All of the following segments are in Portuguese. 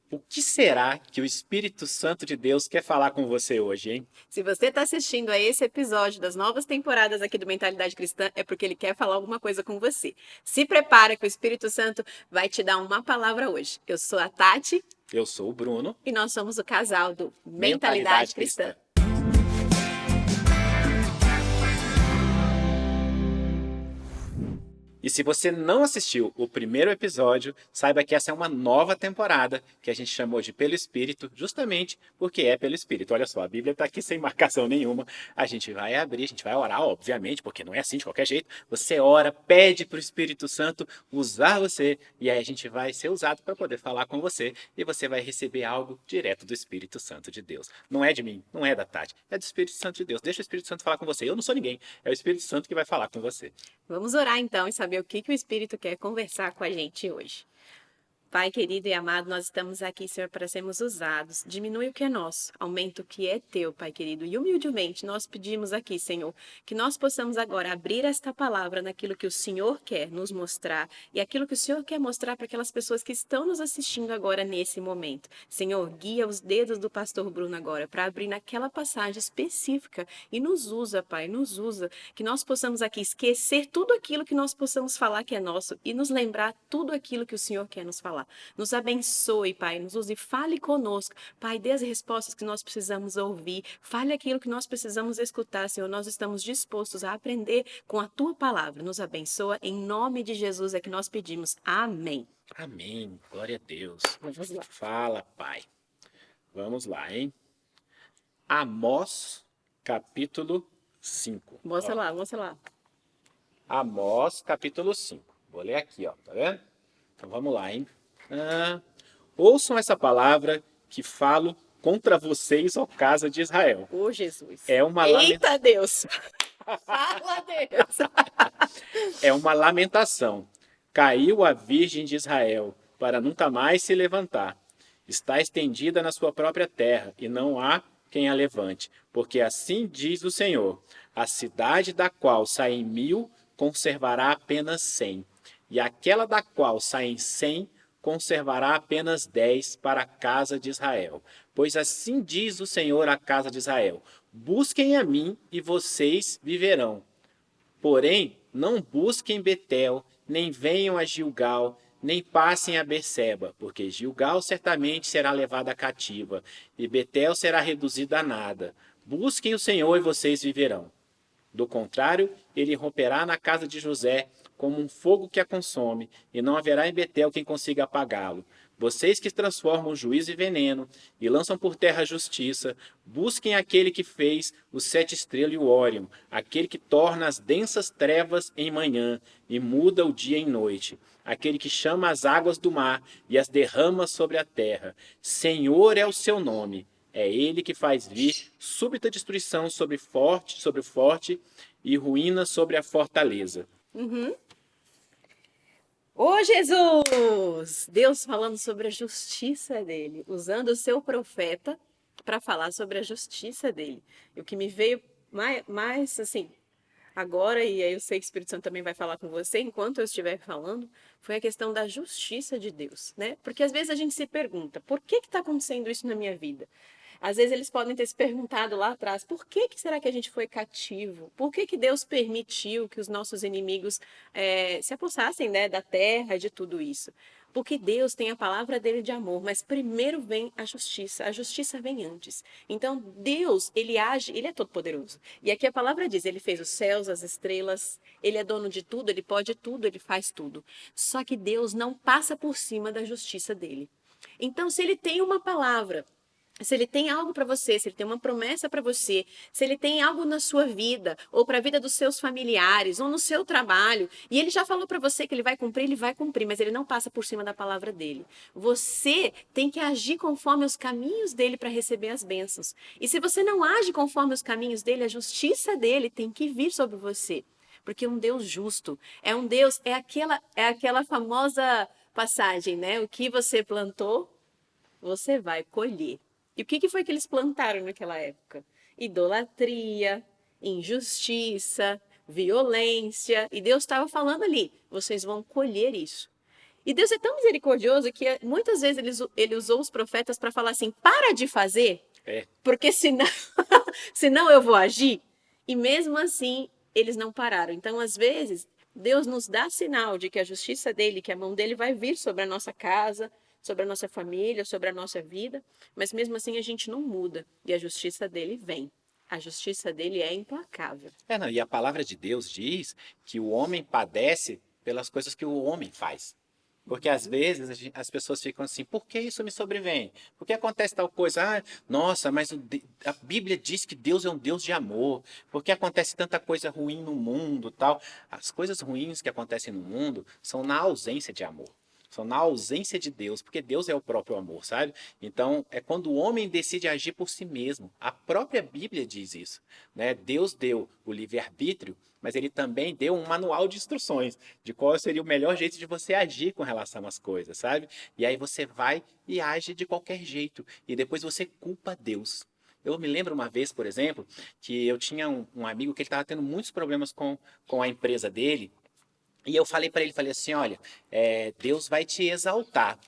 O que será que o Espírito Santo de Deus quer falar com você hoje, hein? Se você está assistindo a esse episódio das novas temporadas aqui do Mentalidade Cristã, é porque ele quer falar alguma coisa com você. Se prepara que o Espírito Santo vai te dar uma palavra hoje. Eu sou a Tati Eu sou o Bruno, e nós somos o casal do Mentalidade Mentalidade Cristã. Cristã. E se você não assistiu o primeiro episódio, saiba que essa é uma nova temporada que a gente chamou de Pelo Espírito, justamente porque é pelo Espírito. Olha só, a Bíblia está aqui sem marcação nenhuma. A gente vai abrir, a gente vai orar, obviamente, porque não é assim de qualquer jeito. Você ora, pede para o Espírito Santo usar você, e aí a gente vai ser usado para poder falar com você, e você vai receber algo direto do Espírito Santo de Deus. Não é de mim, não é da Tati, é do Espírito Santo de Deus. Deixa o Espírito Santo falar com você. Eu não sou ninguém, é o Espírito Santo que vai falar com você. Vamos orar então e saber o que o Espírito quer conversar com a gente hoje. Pai querido e amado, nós estamos aqui, Senhor, para sermos usados. Diminui o que é nosso, aumenta o que é teu, Pai querido. E humildemente nós pedimos aqui, Senhor, que nós possamos agora abrir esta palavra naquilo que o Senhor quer nos mostrar e aquilo que o Senhor quer mostrar para aquelas pessoas que estão nos assistindo agora nesse momento. Senhor, guia os dedos do pastor Bruno agora para abrir naquela passagem específica e nos usa, Pai, nos usa. Que nós possamos aqui esquecer tudo aquilo que nós possamos falar que é nosso e nos lembrar tudo aquilo que o Senhor quer nos falar. Nos abençoe, Pai, nos use, fale conosco. Pai, dê as respostas que nós precisamos ouvir, fale aquilo que nós precisamos escutar, Senhor. Nós estamos dispostos a aprender com a Tua palavra. Nos abençoa, em nome de Jesus é que nós pedimos. Amém. Amém. Glória a Deus. Vamos lá. Fala, Pai. Vamos lá, hein? Amós, capítulo 5. Mostra lá, mostra lá. Amós, capítulo 5. Vou ler aqui, ó, tá vendo? Então vamos lá, hein? Ouçam essa palavra que falo contra vocês, ó casa de Israel. Ô, Jesus. É uma Eita, Deus. Fala, Deus. É uma lamentação. Caiu a Virgem de Israel, para nunca mais se levantar. Está estendida na sua própria terra, e não há quem a levante. Porque assim diz o Senhor: a cidade da qual saem 1000 conservará apenas 100, e aquela da qual saem 100 conservará apenas 10 para a casa de Israel. Pois assim diz o Senhor à casa de Israel: busquem a mim e vocês viverão. Porém, não busquem Betel, nem venham a Gilgal, nem passem a Berseba, porque Gilgal certamente será levada cativa, e Betel será reduzida a nada. Busquem o Senhor e vocês viverão. Do contrário, ele romperá na casa de José como um fogo que a consome, e não haverá em Betel quem consiga apagá-lo. Vocês que transformam juízo em veneno e lançam por terra a justiça, busquem aquele que fez os 7 estrelas e o Órion, aquele que torna as densas trevas em manhã e muda o dia em noite, aquele que chama as águas do mar e as derrama sobre a terra. Senhor é o seu nome. É ele que faz vir súbita destruição sobre o forte e ruína sobre a fortaleza. Ô, Jesus! Deus falando sobre a justiça dele, usando o seu profeta para falar sobre a justiça dele. E o que me veio mais assim, agora, e aí eu sei que o Espírito Santo também vai falar com você enquanto eu estiver falando, foi a questão da justiça de Deus, né? Porque às vezes a gente se pergunta, por que está acontecendo isso na minha vida? Às vezes eles podem ter se perguntado lá atrás, por que será que a gente foi cativo? Por que Deus permitiu que os nossos inimigos se apossassem, né, da terra, de tudo isso? Porque Deus tem a palavra dele de amor, mas primeiro vem a justiça vem antes. Então Deus, ele age, ele é todo poderoso. E aqui a palavra diz, ele fez os céus, as estrelas, ele é dono de tudo, ele pode tudo, ele faz tudo. Só que Deus não passa por cima da justiça dele. Então se ele tem uma palavra, se ele tem algo para você, se ele tem uma promessa para você, se ele tem algo na sua vida, ou para a vida dos seus familiares, ou no seu trabalho, e ele já falou para você que ele vai cumprir, mas ele não passa por cima da palavra dele. Você tem que agir conforme os caminhos dele para receber as bênçãos. E se você não age conforme os caminhos dele, a justiça dele tem que vir sobre você. Porque é um Deus justo, é um Deus, é aquela famosa passagem, né? O que você plantou, você vai colher. E o que foi que eles plantaram naquela época? Idolatria, injustiça, violência. E Deus estava falando ali, vocês vão colher isso. E Deus é tão misericordioso que muitas vezes ele usou os profetas para falar assim, para de fazer, porque senão, senão eu vou agir. E mesmo assim, eles não pararam. Então, às vezes, Deus nos dá sinal de que a justiça dele, que a mão dele vai vir sobre a nossa casa, sobre a nossa família, sobre a nossa vida, mas mesmo assim a gente não muda e a justiça dele vem. A justiça dele é implacável. Não, e a palavra de Deus diz que o homem padece pelas coisas que o homem faz. Porque às vezes as pessoas ficam assim, por que isso me sobrevém? Por que acontece tal coisa? Ah, nossa, mas a Bíblia diz que Deus é um Deus de amor. Por que acontece tanta coisa ruim no mundo, tal? As coisas ruins que acontecem no mundo são na ausência de amor. São na ausência de Deus, porque Deus é o próprio amor, sabe? Então, é quando o homem decide agir por si mesmo. A própria Bíblia diz isso, né? Deus deu o livre-arbítrio, mas ele também deu um manual de instruções de qual seria o melhor jeito de você agir com relação às coisas, sabe? E aí você vai e age de qualquer jeito. E depois você culpa Deus. Eu me lembro uma vez, por exemplo, que eu tinha um amigo que ele estava tendo muitos problemas com a empresa dele. E eu falei para ele, falei assim, olha, Deus vai te exaltar.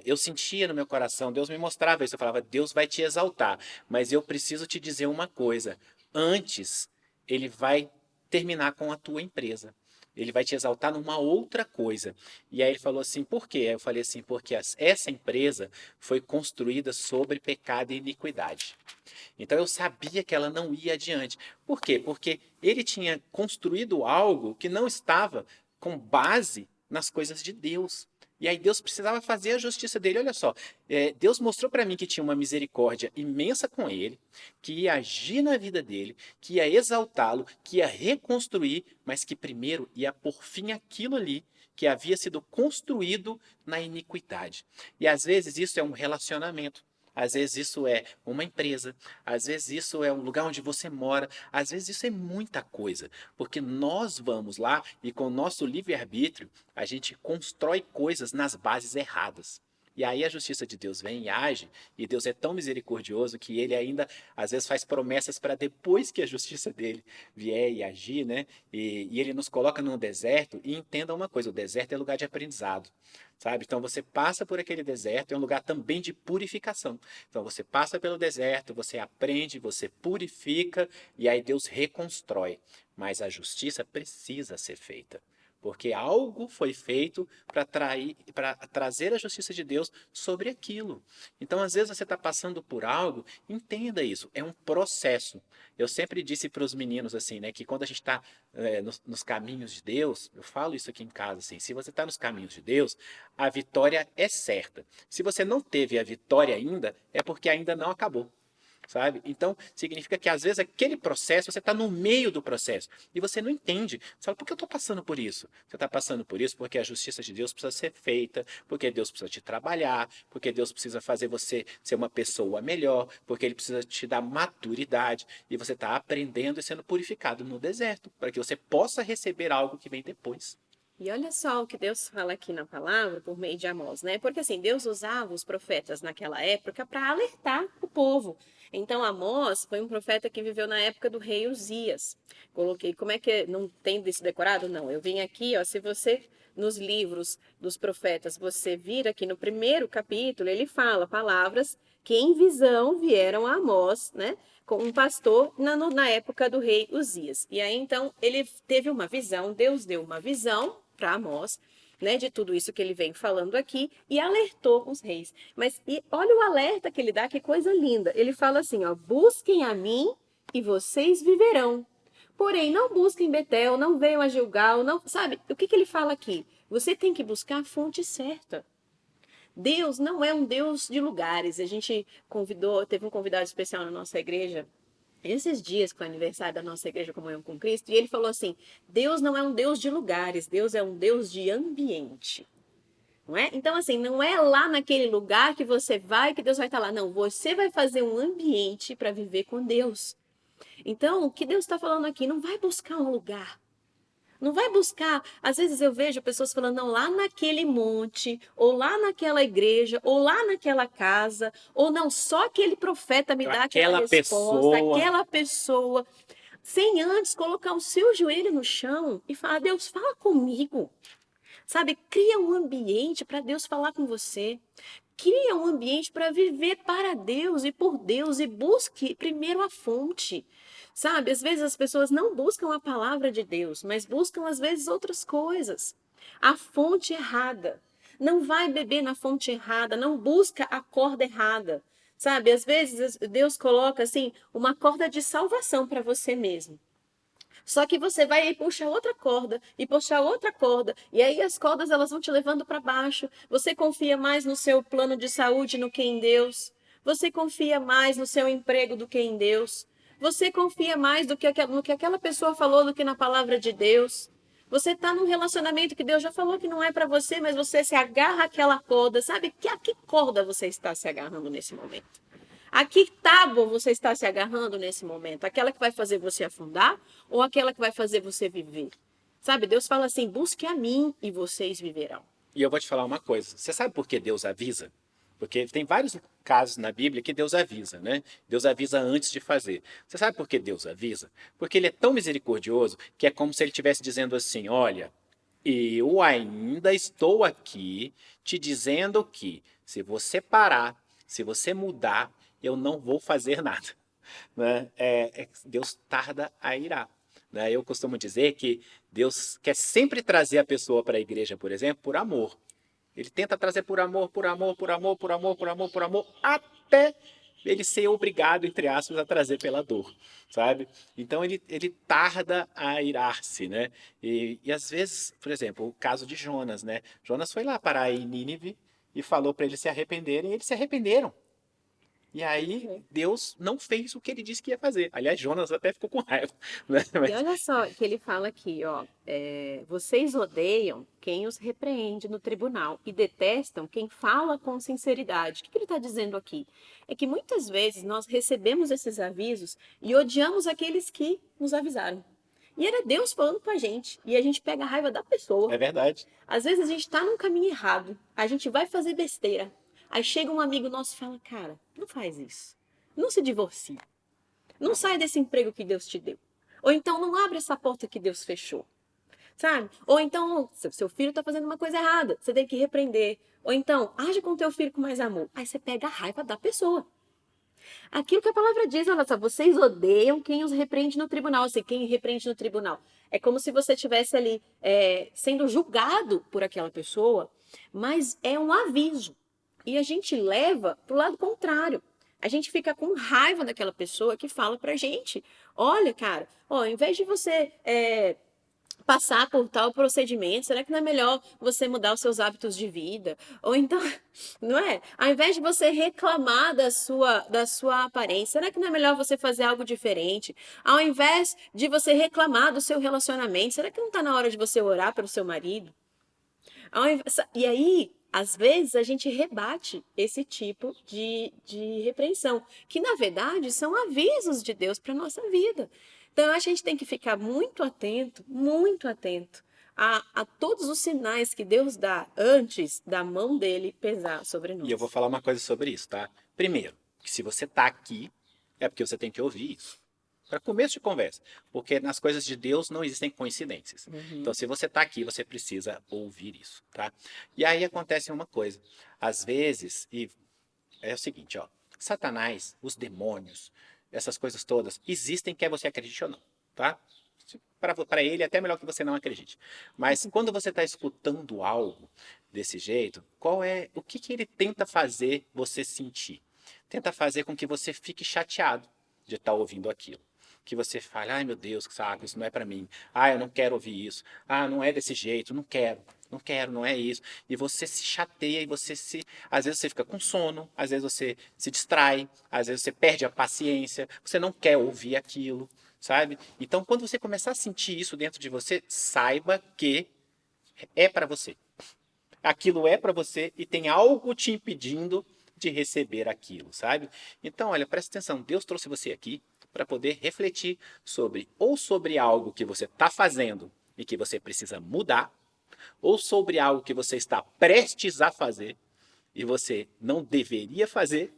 Eu sentia no meu coração, Deus me mostrava isso, eu falava, Deus vai te exaltar, mas eu preciso te dizer uma coisa, antes ele vai terminar com a tua empresa. Ele vai te exaltar numa outra coisa. E aí ele falou assim, por quê? Aí eu falei assim, porque essa empresa foi construída sobre pecado e iniquidade. Então eu sabia que ela não ia adiante. Por quê? Porque ele tinha construído algo que não estava com base nas coisas de Deus. E aí Deus precisava fazer a justiça dele. Olha só, Deus mostrou para mim que tinha uma misericórdia imensa com ele, que ia agir na vida dele, que ia exaltá-lo, que ia reconstruir, mas que primeiro ia pôr fim àquilo ali que havia sido construído na iniquidade. E às vezes isso é um relacionamento. Às vezes isso é uma empresa, às vezes isso é um lugar onde você mora, às vezes isso é muita coisa, porque nós vamos lá e com o nosso livre-arbítrio a gente constrói coisas nas bases erradas. E aí a justiça de Deus vem e age, e Deus é tão misericordioso que ele ainda às vezes faz promessas para depois que a justiça dele vier e agir, né? E ele nos coloca num deserto, e entenda uma coisa, o deserto é lugar de aprendizado. Sabe? Então você passa por aquele deserto, é um lugar também de purificação. Então você passa pelo deserto, você aprende, você purifica e aí Deus reconstrói. Mas a justiça precisa ser feita. Porque algo foi feito para trazer a justiça de Deus sobre aquilo. Então, às vezes, você está passando por algo, entenda isso, é um processo. Eu sempre disse para os meninos assim, né, que quando a gente está nos caminhos de Deus, eu falo isso aqui em casa, assim, se você está nos caminhos de Deus, a vitória é certa. Se você não teve a vitória ainda, é porque ainda não acabou. Sabe? Então, significa que às vezes aquele processo, você está no meio do processo e você não entende. Você fala, por que eu estou passando por isso? Você está passando por isso porque a justiça de Deus precisa ser feita, porque Deus precisa te trabalhar, porque Deus precisa fazer você ser uma pessoa melhor, porque Ele precisa te dar maturidade e você está aprendendo e sendo purificado no deserto, para que você possa receber algo que vem depois. E olha só o que Deus fala aqui na palavra por meio de Amós, né? Porque assim, Deus usava os profetas naquela época para alertar o povo. Então, Amós foi um profeta que viveu na época do rei Uzias. Coloquei, como é que não tem isso decorado? Não, eu vim aqui, ó, se você nos livros dos profetas, você vir aqui no primeiro capítulo, ele fala palavras que em visão vieram a Amós, né? Com um pastor na época do rei Uzias. E aí, então, ele teve uma visão, Deus deu uma visão para Amós, né, de tudo isso que ele vem falando aqui, e alertou os reis. Mas olha o alerta que ele dá, que coisa linda. Ele fala assim, ó, busquem a mim e vocês viverão. Porém, não busquem Betel, não venham a Gilgal, não, sabe? O que ele fala aqui? Você tem que buscar a fonte certa. Deus não é um Deus de lugares. A gente teve um convidado especial na nossa igreja, esses dias, que foi o aniversário da nossa igreja Comunhão com Cristo, e ele falou assim, Deus não é um Deus de lugares, Deus é um Deus de ambiente. Não é? Então, assim, não é lá naquele lugar que você vai que Deus vai estar lá. Não, você vai fazer um ambiente para viver com Deus. Então, o que Deus está falando aqui, não vai buscar um lugar. Não vai buscar. Às vezes eu vejo pessoas falando, não, lá naquele monte, ou lá naquela igreja, ou lá naquela casa, ou não, só aquele profeta me dá aquela resposta, aquela pessoa. Sem antes colocar o seu joelho no chão e falar, Deus, fala comigo. Sabe, cria um ambiente para Deus falar com você. Cria um ambiente para viver para Deus e por Deus e busque primeiro a fonte. Sabe, às vezes as pessoas não buscam a palavra de Deus, mas buscam às vezes outras coisas. A fonte errada. Não vai beber na fonte errada, não busca a corda errada. Sabe, às vezes Deus coloca assim uma corda de salvação para você mesmo. Só que você vai aí puxar outra corda e puxar outra corda, e aí as cordas elas vão te levando para baixo. Você confia mais no seu plano de saúde do que em Deus. Você confia mais no seu emprego do que em Deus. Você confia mais no que aquela pessoa falou do que na palavra de Deus. Você está num relacionamento que Deus já falou que não é para você, mas você se agarra àquela corda. Sabe a que corda você está se agarrando nesse momento? A que tábua você está se agarrando nesse momento? Aquela que vai fazer você afundar ou aquela que vai fazer você viver? Sabe, Deus fala assim: busque a mim e vocês viverão. E eu vou te falar uma coisa. Você sabe por que Deus avisa? Porque tem vários casos na Bíblia que Deus avisa, né? Deus avisa antes de fazer. Você sabe por que Deus avisa? Porque ele é tão misericordioso que é como se ele estivesse dizendo assim: olha, eu ainda estou aqui te dizendo que se você parar, se você mudar, eu não vou fazer nada. Né? Deus tarda a irar. Né? Eu costumo dizer que Deus quer sempre trazer a pessoa para a igreja, por exemplo, por amor. Ele tenta trazer por amor, por amor, por amor, por amor, por amor, por amor, até ele ser obrigado, entre aspas, a trazer pela dor, sabe? Então ele tarda a irar-se, né? E às vezes, por exemplo, o caso de Jonas, né? Jonas foi lá parar em Nínive e falou para eles se arrependerem, e eles se arrependeram. E aí Deus não fez o que ele disse que ia fazer. Aliás, Jonas até ficou com raiva. Né? E olha só que ele fala aqui, ó, vocês odeiam quem os repreende no tribunal e detestam quem fala com sinceridade. O que ele está dizendo aqui? É que muitas vezes nós recebemos esses avisos e odiamos aqueles que nos avisaram. E era Deus falando com a gente. E a gente pega a raiva da pessoa. É verdade. Às vezes a gente está num caminho errado. A gente vai fazer besteira. Aí chega um amigo nosso e fala: cara, não faz isso. Não se divorcie. Não sai desse emprego que Deus te deu. Ou então não abre essa porta que Deus fechou. Sabe? Ou então, seu filho está fazendo uma coisa errada. Você tem que repreender. Ou então, age com teu filho com mais amor. Aí você pega a raiva da pessoa. Aquilo que a palavra diz, olha só, vocês odeiam quem os repreende no tribunal. Assim, quem repreende no tribunal. É como se você estivesse ali sendo julgado por aquela pessoa, mas é um aviso. E a gente leva para o lado contrário. A gente fica com raiva daquela pessoa que fala pra gente: olha, cara, ao invés de você passar por tal procedimento, será que não é melhor você mudar os seus hábitos de vida? Ou então, não é? Ao invés de você reclamar da sua aparência, será que não é melhor você fazer algo diferente? Ao invés de você reclamar do seu relacionamento, será que não está na hora de você orar pelo seu marido? E aí, às vezes, a gente rebate esse tipo de repreensão, que na verdade são avisos de Deus para a nossa vida. Então, eu acho que a gente tem que ficar muito atento a todos os sinais que Deus dá antes da mão dele pesar sobre nós. E eu vou falar uma coisa sobre isso, tá? Primeiro, que se você tá aqui, é porque você tem que ouvir isso. Para começo de conversa. Porque nas coisas de Deus não existem coincidências. Uhum. Então, se você tá aqui, você precisa ouvir isso, tá? E aí acontece uma coisa. Às vezes, e é o seguinte, ó. Satanás, os demônios, essas coisas todas, existem quer você acredite ou não, tá? Para ele é até melhor que você não acredite. Mas quando você está escutando algo desse jeito, o que ele tenta fazer você sentir? Tenta fazer com que você fique chateado de estar ouvindo aquilo. Que você fale: ai meu Deus, que saco, isso não é para mim. Ah, eu não quero ouvir isso. Ah, não é desse jeito, não quero, não é isso. E você se chateia e às vezes você fica com sono, às vezes você se distrai, às vezes você perde a paciência, você não quer ouvir aquilo, sabe? Então, quando você começar a sentir isso dentro de você, saiba que é para você. Aquilo é para você e tem algo te impedindo de receber aquilo, sabe? Então, olha, presta atenção, Deus trouxe você aqui para poder refletir sobre algo que você está fazendo e que você precisa mudar, ou sobre algo que você está prestes a fazer e você não deveria fazer,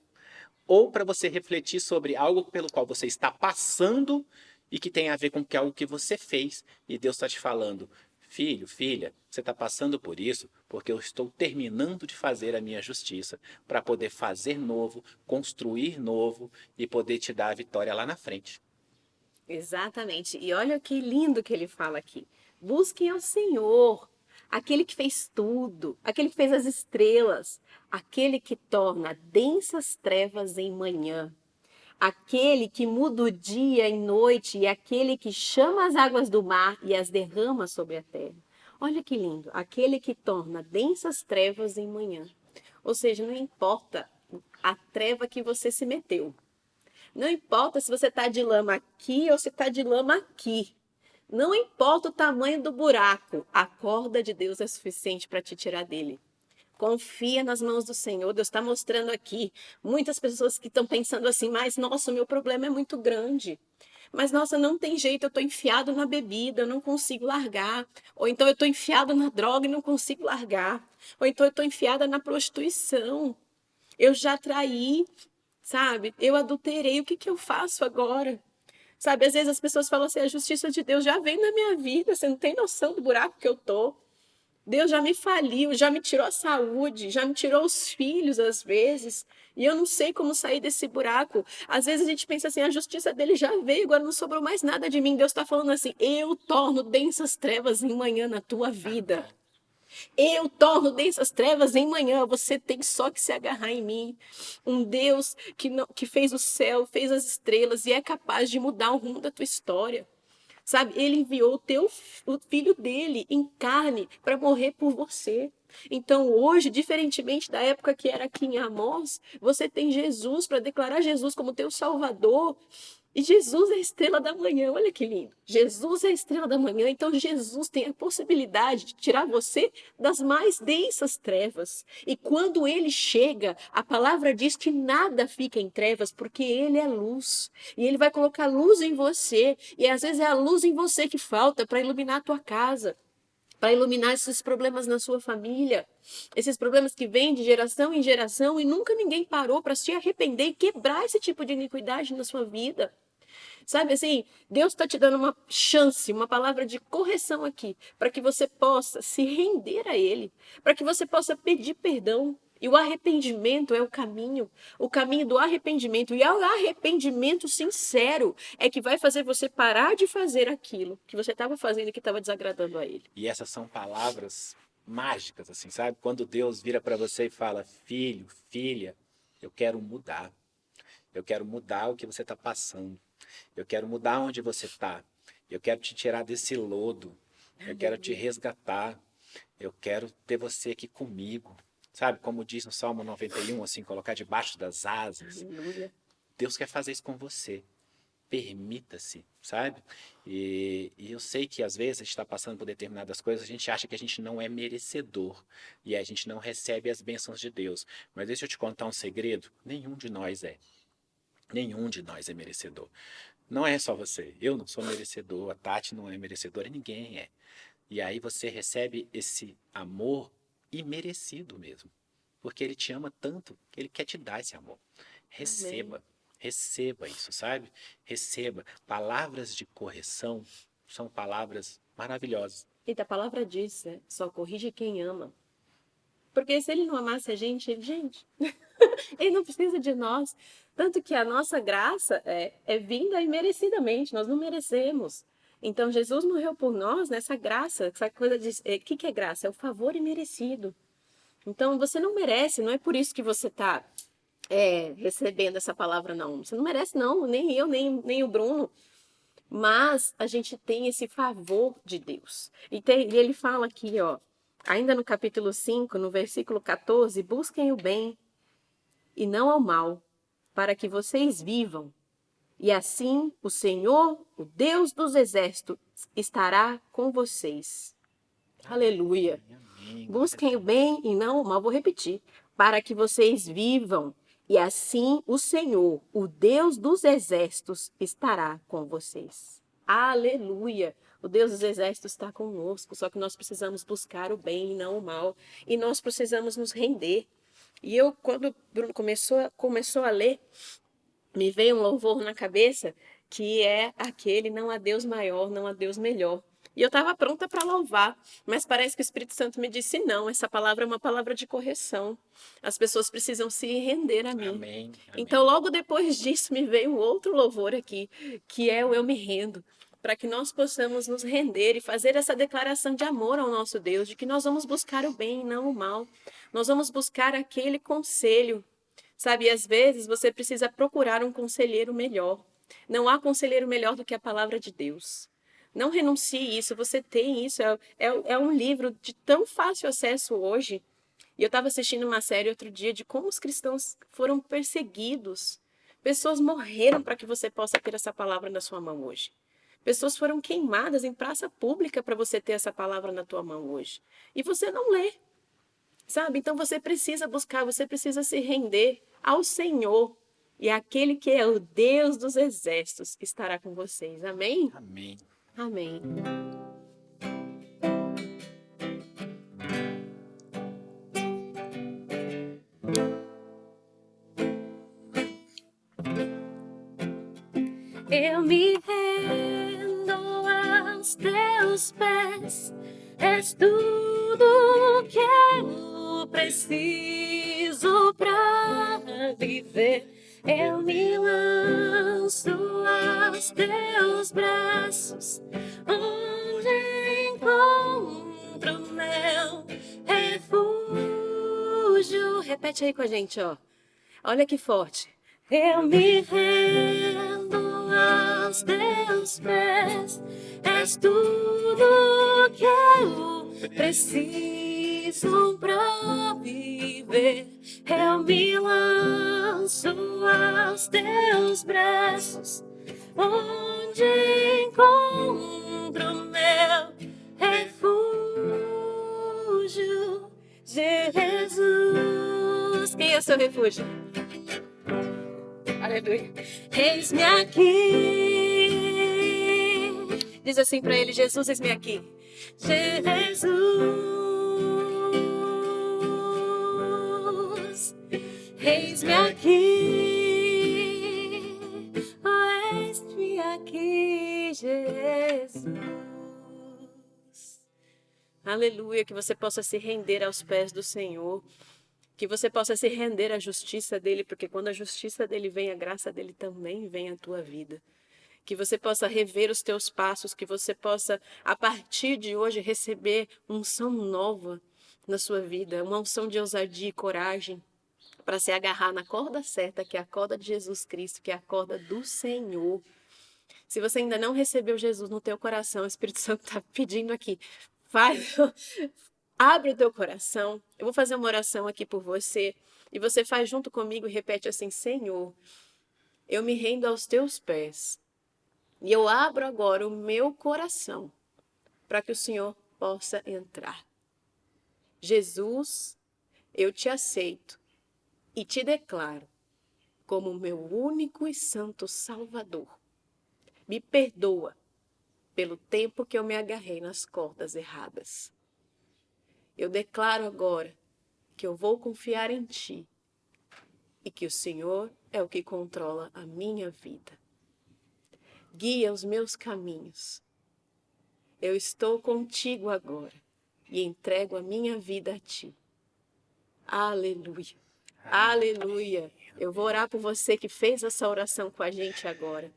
ou para você refletir sobre algo pelo qual você está passando e que tem a ver com algo que você fez e Deus está te falando: filho, filha, você está passando por isso porque eu estou terminando de fazer a minha justiça para poder fazer novo, construir novo e poder te dar a vitória lá na frente. Exatamente. E olha que lindo que ele fala aqui. Busquem ao Senhor, aquele que fez tudo, aquele que fez as estrelas, aquele que torna densas trevas em manhã, aquele que muda o dia em noite e aquele que chama as águas do mar e as derrama sobre a terra. Olha que lindo. Aquele que torna densas trevas em manhã. Ou seja, não importa a treva que você se meteu. Não importa se você está de lama aqui ou se está de lama aqui. Não importa o tamanho do buraco, a corda de Deus é suficiente para te tirar dele. Confia nas mãos do Senhor. Deus está mostrando aqui. Muitas pessoas que estão pensando assim, mas nossa, o meu problema é muito grande. Mas nossa, não tem jeito, eu estou enfiado na bebida, eu não consigo largar. Ou então eu estou enfiado na droga e não consigo largar. Ou então eu estou enfiada na prostituição. Eu já traí, sabe? Eu adulterei, o que que eu faço agora? Sabe, às vezes as pessoas falam assim, a justiça de Deus já vem na minha vida, você não tem noção do buraco que eu tô. Deus já me faliu, já me tirou a saúde, já me tirou os filhos às vezes, e eu não sei como sair desse buraco. Às vezes a gente pensa assim, a justiça dele já veio, agora não sobrou mais nada de mim. Deus está falando assim, eu torno densas trevas em manhã na tua vida. Eu torno densas trevas em manhã, você tem só que se agarrar em mim. Um Deus que fez o céu, fez as estrelas e é capaz de mudar o rumo da tua história. Sabe, ele enviou o filho dele em carne para morrer por você. Então hoje, diferentemente da época que era aqui em Amós, você tem Jesus para declarar Jesus como teu Salvador. E Jesus é a estrela da manhã, olha que lindo. Jesus é a estrela da manhã, então Jesus tem a possibilidade de tirar você das mais densas trevas. E quando ele chega, a palavra diz que nada fica em trevas, porque ele é luz. E ele vai colocar luz em você, e às vezes é a luz em você que falta para iluminar a tua casa, para iluminar esses problemas na sua família, esses problemas que vêm de geração em geração e nunca ninguém parou para se arrepender e quebrar esse tipo de iniquidade na sua vida. Sabe assim, Deus está te dando uma chance, uma palavra de correção aqui, para que você possa se render a Ele, para que você possa pedir perdão. E o arrependimento é o caminho do arrependimento. E o arrependimento sincero é que vai fazer você parar de fazer aquilo que você estava fazendo e que estava desagradando a Ele. E essas são palavras mágicas, assim, sabe? Quando Deus vira para você e fala, filho, filha, eu quero mudar. Eu quero mudar o que você está passando. Eu quero mudar onde você está. Eu quero te tirar desse lodo. Eu quero te resgatar. Eu quero ter você aqui comigo. Sabe, como diz no Salmo 91, assim, colocar debaixo das asas. Aleluia. Deus quer fazer isso com você. Permita-se, sabe? E eu sei que às vezes a gente está passando por determinadas coisas, a gente acha que a gente não é merecedor e a gente não recebe as bênçãos de Deus. Mas deixa eu te contar um segredo: nenhum de nós é. Nenhum de nós é merecedor. Não é só você. Eu não sou merecedor, a Tati não é merecedora, ninguém é. E aí você recebe esse amor imerecido mesmo. Porque ele te ama tanto que ele quer te dar esse amor. Receba. Amém. Receba isso, sabe? Receba. Palavras de correção são palavras maravilhosas. E a palavra diz, né? Só corrige quem ama. Porque se ele não amasse a gente, ele não precisa de nós. Tanto que a nossa graça é vinda imerecidamente, nós não merecemos. Então Jesus morreu por nós nessa graça, essa coisa de... O que é graça? É o favor imerecido. Então você não merece, não é por isso que você está recebendo essa palavra, não. Você não merece, não, nem eu, nem o Bruno. Mas a gente tem esse favor de Deus. E ele fala aqui, ó, ainda no capítulo 5, no versículo 14, busquem o bem e não ao mal, para que vocês vivam. E assim o Senhor, o Deus dos exércitos, estará com vocês. Aleluia. Amém. Busquem o bem e não o mal. Vou repetir. Para que vocês vivam. E assim o Senhor, o Deus dos exércitos, estará com vocês. Aleluia. O Deus dos exércitos está conosco. Só que nós precisamos buscar o bem e não o mal. E nós precisamos nos render. E eu, quando o Bruno começou a ler, me veio um louvor na cabeça que é aquele: não há Deus maior, não há Deus melhor. E eu estava pronta para louvar, mas parece que o Espírito Santo me disse: não, essa palavra é uma palavra de correção. As pessoas precisam se render a mim. Amém. Então, logo depois disso, me veio um outro louvor aqui, que é o Eu Me Rendo, para que nós possamos nos render e fazer essa declaração de amor ao nosso Deus, de que nós vamos buscar o bem e não o mal. Nós vamos buscar aquele conselho. Sabe, às vezes você precisa procurar um conselheiro melhor. Não há conselheiro melhor do que a palavra de Deus. Não renuncie isso, você tem isso. É um livro de tão fácil acesso hoje. E eu estava assistindo uma série outro dia de como os cristãos foram perseguidos. Pessoas morreram para que você possa ter essa palavra na sua mão hoje. Pessoas foram queimadas em praça pública para você ter essa palavra na tua mão hoje. E você não lê. Sabe? Então você precisa buscar, você precisa se render ao Senhor. E aquele que é o Deus dos exércitos estará com vocês. Amém? Amém. Amém. Eu me rendo aos teus pés, és tudo que eu preciso para viver. Eu me lanço aos teus braços, onde encontro meu refúgio. Repete aí com a gente, ó. Olha que forte. Eu me rendo aos teus pés, és tudo que eu preciso pra viver. Eu me lanço aos teus braços, onde encontro meu refúgio. Jesus, quem é o seu refúgio? Aleluia. Eis-me aqui. Diz assim para ele: Jesus, eis-me aqui. Jesus, eis-me aqui. Oh, eis-me aqui, Jesus. Aleluia, que você possa se render aos pés do Senhor. Que você possa se render à justiça dele, porque quando a justiça dele vem, a graça dele também vem à tua vida. Que você possa rever os teus passos, que você possa, a partir de hoje, receber unção nova na sua vida, uma unção de ousadia e coragem, para se agarrar na corda certa, que é a corda de Jesus Cristo, que é a corda do Senhor. Se você ainda não recebeu Jesus no teu coração, o Espírito Santo está pedindo aqui, abre o teu coração. Eu vou fazer uma oração aqui por você. E você faz junto comigo e repete assim: Senhor, eu me rendo aos teus pés. E eu abro agora o meu coração para que o Senhor possa entrar. Jesus, eu te aceito e te declaro como meu único e santo Salvador. Me perdoa pelo tempo que eu me agarrei nas cordas erradas. Eu declaro agora que eu vou confiar em Ti e que o Senhor é o que controla a minha vida. Guia os meus caminhos. Eu estou contigo agora e entrego a minha vida a Ti. Aleluia. Aleluia. Eu vou orar por você que fez essa oração com a gente agora.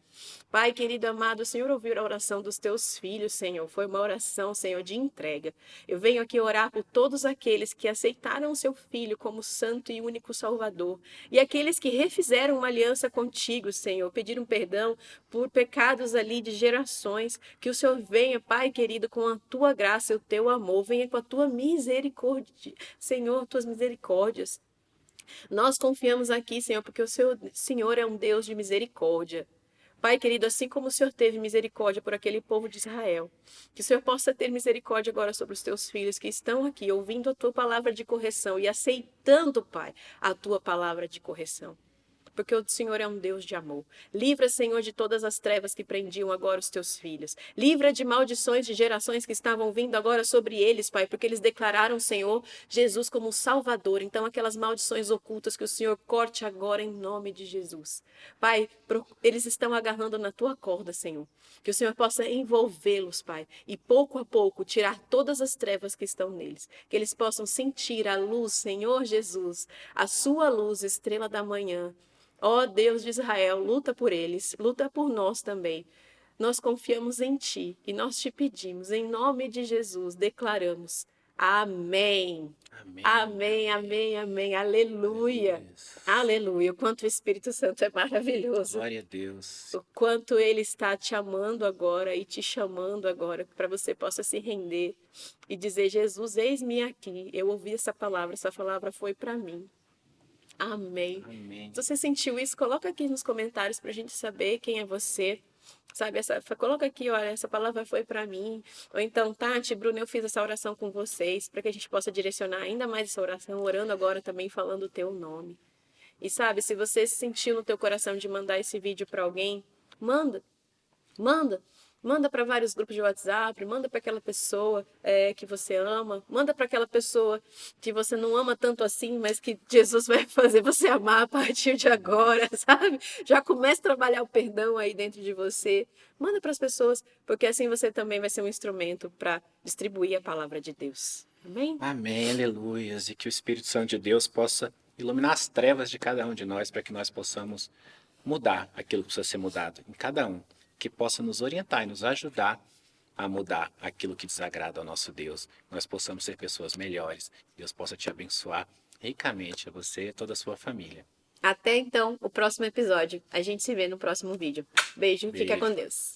Pai querido amado, o Senhor ouviu a oração dos teus filhos, Senhor. Foi uma oração, Senhor, de entrega. Eu venho aqui orar por todos aqueles que aceitaram o seu Filho como santo e único Salvador. E aqueles que refizeram uma aliança contigo, Senhor. Pediram perdão por pecados ali de gerações. Que o Senhor venha, Pai querido, com a tua graça e o teu amor. Venha com a tua misericórdia, Senhor, tuas misericórdias. Nós confiamos aqui, Senhor, porque o Senhor é um Deus de misericórdia. Pai querido, assim como o Senhor teve misericórdia por aquele povo de Israel, que o Senhor possa ter misericórdia agora sobre os teus filhos que estão aqui ouvindo a tua palavra de correção e aceitando, Pai, a tua palavra de correção. porque o Senhor é um Deus de amor. Livra, Senhor, de todas as trevas que prendiam agora os teus filhos. Livra de maldições de gerações que estavam vindo agora sobre eles, Pai, porque eles declararam, Senhor, Jesus como Salvador. Então, aquelas maldições ocultas que o Senhor corte agora em nome de Jesus. Pai, eles estão agarrando na tua corda, Senhor. Que o Senhor possa envolvê-los, Pai, e pouco a pouco tirar todas as trevas que estão neles. Que eles possam sentir a luz, Senhor Jesus, a sua luz, estrela da manhã. Ó Deus de Israel, luta por eles, luta por nós também. Nós confiamos em Ti e nós te pedimos, em nome de Jesus, declaramos. Amém. Amém. Amém, amém, amém. Aleluia. Aleluia. O quanto o Espírito Santo é maravilhoso. Glória a Deus. O quanto Ele está te amando agora e te chamando agora para você possa se render e dizer, Jesus, eis-me aqui. Eu ouvi essa palavra foi para mim. Amém. Amém. Se você sentiu isso, coloca aqui nos comentários para a gente saber quem é você. Sabe, coloca aqui, olha, essa palavra foi para mim. Ou então, Tati, Bruno, eu fiz essa oração com vocês, para que a gente possa direcionar ainda mais essa oração, orando agora também, falando o teu nome. E sabe, se você sentiu no teu coração de mandar esse vídeo para alguém, manda para vários grupos de WhatsApp, manda para aquela pessoa que você ama, manda para aquela pessoa que você não ama tanto assim, mas que Jesus vai fazer você amar a partir de agora, sabe? Já começa a trabalhar o perdão aí dentro de você. Manda para as pessoas, porque assim você também vai ser um instrumento para distribuir a palavra de Deus. Amém? Amém, aleluias. E que o Espírito Santo de Deus possa iluminar as trevas de cada um de nós, para que nós possamos mudar aquilo que precisa ser mudado em cada um. Que possa nos orientar e nos ajudar a mudar aquilo que desagrada ao nosso Deus. Nós possamos ser pessoas melhores. Deus possa te abençoar ricamente, a você e a toda a sua família. Até então, o próximo episódio. A gente se vê no próximo vídeo. Beijo. Fica com Deus.